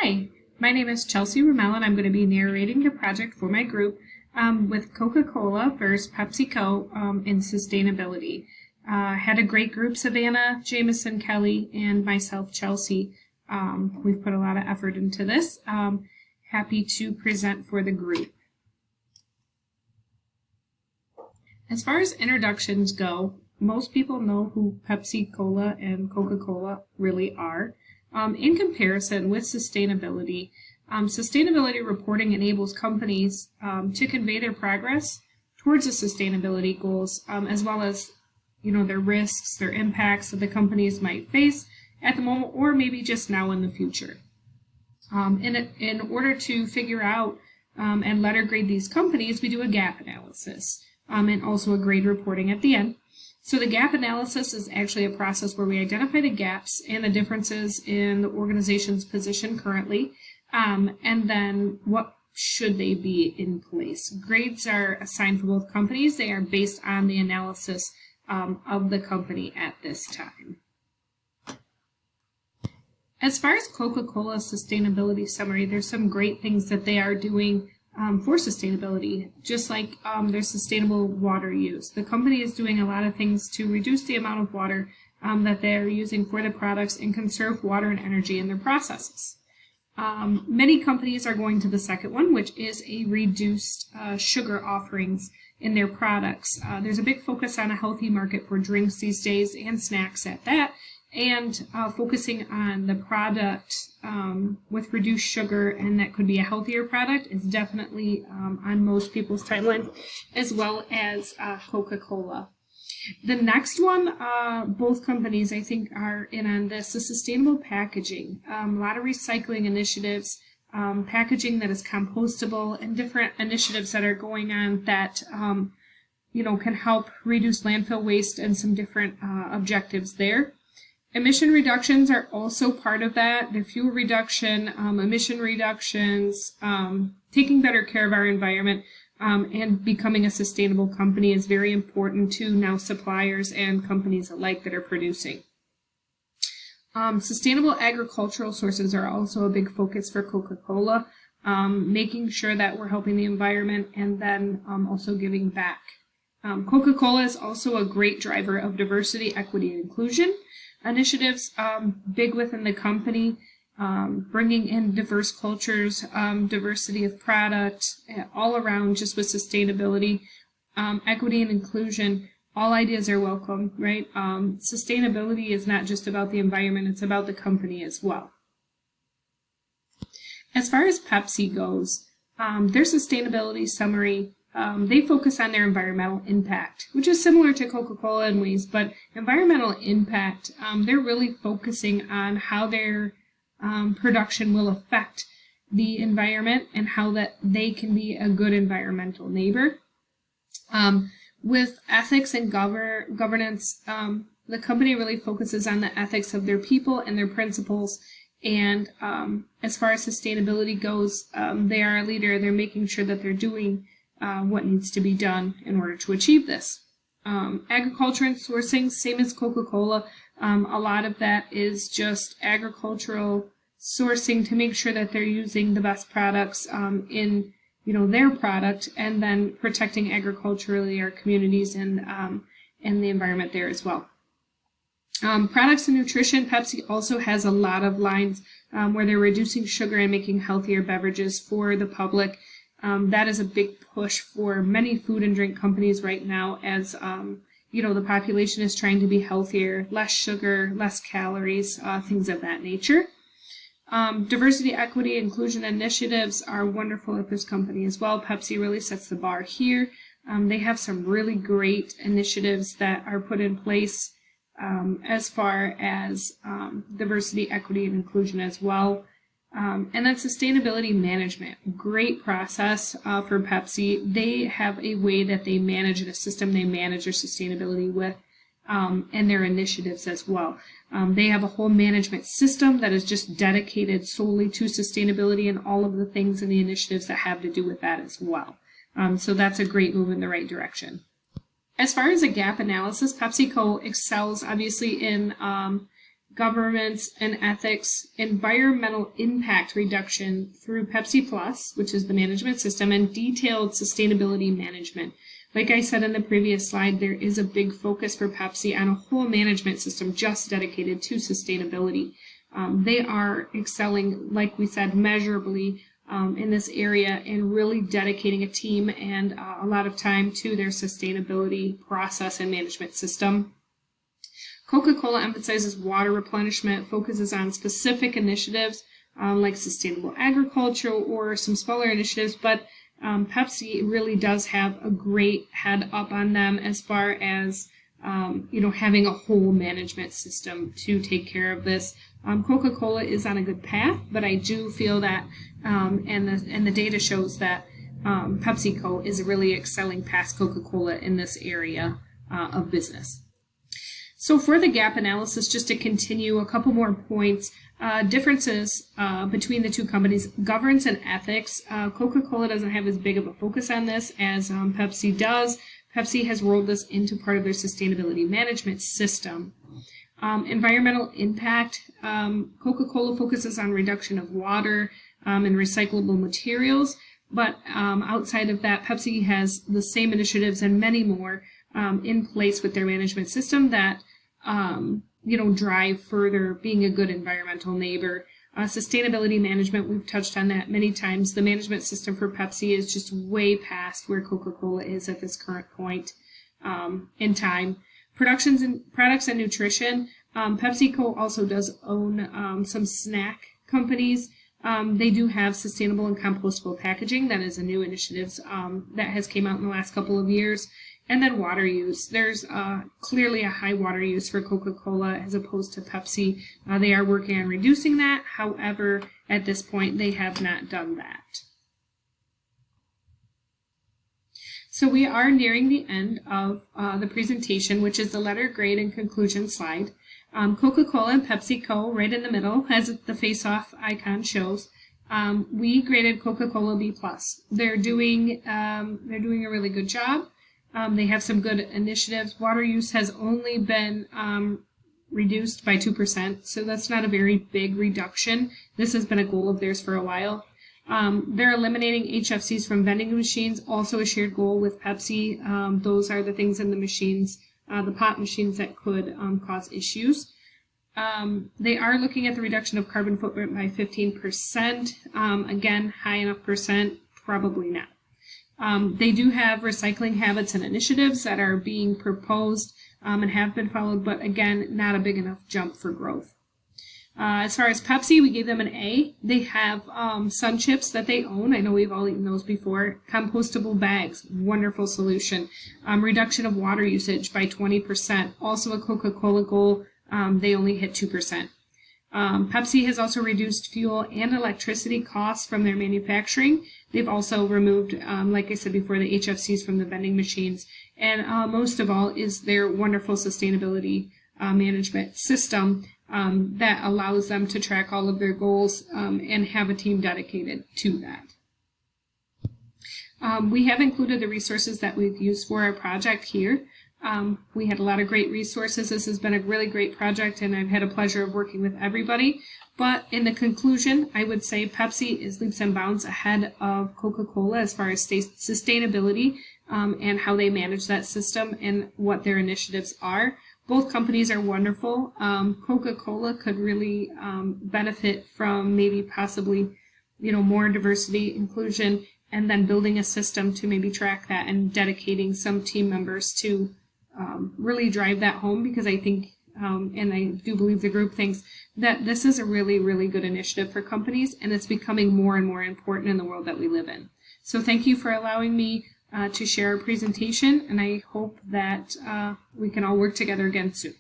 Hi, my name is Chelsea Ramel, and I'm going to be narrating the project for my group with Coca-Cola versus PepsiCo in sustainability. Had a great group, Savannah, Jameson, Kelly, and myself, Chelsea. We've put a lot of effort into this. Happy to present for the group. As far as introductions go, most people know who Pepsi-Cola and Coca-Cola really are. In comparison with sustainability, sustainability reporting enables companies to convey their progress towards the sustainability goals, as well as their risks, their impacts that the companies might face at the moment or maybe just now in the future. In order to figure out and letter grade these companies, we do a gap analysis and also a grade reporting at the end. So the gap analysis is actually a process where we identify the gaps and the differences in the organization's position currently, and then what should they be in place. Grades are assigned for both companies. They are based on the analysis of the company at this time. As far as Coca-Cola's sustainability summary, there's some great things that they are doing for sustainability, just like their sustainable water use. The company is doing a lot of things to reduce the amount of water that they're using for the products and conserve water and energy in their processes. Many companies are going to the second one, which is a reduced sugar offerings in their products. There's a big focus on a healthy market for drinks these days and snacks at that, and focusing on the product with reduced sugar, and that could be a healthier product, is definitely on most people's timelines, as well as Coca-Cola. The next one, both companies I think are in on this, is sustainable packaging. A lot of recycling initiatives, packaging that is compostable, and different initiatives that are going on that can help reduce landfill waste and some different objectives there. Emission reductions are also part of that. The fuel reduction, emission reductions, taking better care of our environment, and becoming a sustainable company is very important to now suppliers and companies alike that are producing. Sustainable agricultural sources are also a big focus for Coca-Cola, making sure that we're helping the environment and then also giving back. Coca-Cola is also a great driver of diversity, equity, and inclusion initiatives, big within the company, bringing in diverse cultures, diversity of product, all around just with sustainability, equity and inclusion. All ideas are welcome, right? Sustainability is not just about the environment, it's about the company as well. As far as Pepsi goes, their sustainability summary, they focus on their environmental impact, which is similar to Coca-Cola in ways, but environmental impact, they're really focusing on how their production will affect the environment and how that they can be a good environmental neighbor. With ethics and governance, the company really focuses on the ethics of their people and their principles. And as far as sustainability goes, they are a leader. They're making sure that they're doing what needs to be done in order to achieve this. Agriculture and sourcing, same as Coca-Cola. A lot of that is just agricultural sourcing to make sure that they're using the best products in their product, and then protecting agriculturally our communities and the environment there as well. Products and nutrition, Pepsi also has a lot of lines where they're reducing sugar and making healthier beverages for the public. That is a big push for many food and drink companies right now, as the population is trying to be healthier, less sugar, less calories, things of that nature. Diversity, equity, inclusion initiatives are wonderful at this company as well. Pepsi really sets the bar here. They have some really great initiatives that are put in place as far as diversity, equity, and inclusion as well. And then sustainability management, great process for Pepsi. They have a way that they manage, a system they manage their sustainability with, and their initiatives as well. They have a whole management system that is just dedicated solely to sustainability and all of the things and the initiatives that have to do with that as well. So that's a great move in the right direction. As far as a gap analysis, PepsiCo excels obviously in governance and ethics, environmental impact reduction through Pepsi Plus, which is the management system, and detailed sustainability management. Like I said in the previous slide, there is a big focus for Pepsi on a whole management system just dedicated to sustainability. They are excelling, like we said, measurably in this area and really dedicating a team and a lot of time to their sustainability process and management system. Coca-Cola emphasizes water replenishment, focuses on specific initiatives like sustainable agriculture or some smaller initiatives, but Pepsi really does have a great head up on them as far as having a whole management system to take care of this. Coca-Cola is on a good path, but I do feel that, and the data shows that PepsiCo is really excelling past Coca-Cola in this area of business. So for the gap analysis, just to continue, a couple more points. Differences between the two companies, governance and ethics. Coca-Cola doesn't have as big of a focus on this as Pepsi does. Pepsi has rolled this into part of their sustainability management system. Environmental impact. Coca-Cola focuses on reduction of water and recyclable materials, but outside of that, Pepsi has the same initiatives and many more in place with their management system that drive further being a good environmental neighbor. Sustainability management, we've touched on that many times. The management system for Pepsi is just way past where Coca-Cola is at this current point in time. Products and nutrition. PepsiCo also does own some snack companies. They do have sustainable and compostable packaging. That is a new initiative that has came out in the last couple of years. And then water use. There's clearly a high water use for Coca-Cola as opposed to Pepsi. They are working on reducing that. However, at this point, they have not done that. So we are nearing the end of the presentation, which is the letter grade and conclusion slide. Coca-Cola and PepsiCo right in the middle, as the face-off icon shows. We graded Coca-Cola B+. They're doing a really good job. They have some good initiatives. Water use has only been reduced by 2%, so that's not a very big reduction. This has been a goal of theirs for a while. They're eliminating HFCs from vending machines, also a shared goal with Pepsi. Those are the things in the machines, the pop machines that could cause issues. They are looking at the reduction of carbon footprint by 15%. Again, high enough percent? Probably not. They do have recycling habits and initiatives that are being proposed and have been followed, but again, not a big enough jump for growth. As far as Pepsi, we gave them an A. They have Sun Chips that they own. I know we've all eaten those before. Compostable bags, wonderful solution. Reduction of water usage by 20%. Also a Coca-Cola goal. They only hit 2%. Pepsi has also reduced fuel and electricity costs from their manufacturing. They've also removed, like I said before, the HFCs from the vending machines. And most of all is their wonderful sustainability management system that allows them to track all of their goals and have a team dedicated to that. We have included the resources that we've used for our project here. We had a lot of great resources. This has been a really great project, and I've had a pleasure of working with everybody. But in the conclusion, I would say Pepsi is leaps and bounds ahead of Coca-Cola as far as sustainability and how they manage that system and what their initiatives are. Both companies are wonderful. Coca-Cola could really benefit from maybe possibly, more diversity, inclusion, and then building a system to maybe track that and dedicating some team members to really drive that home, because I think, and I do believe the group thinks that this is a really, really good initiative for companies, and it's becoming more and more important in the world that we live in. So thank you for allowing me to share our presentation, and I hope that we can all work together again soon.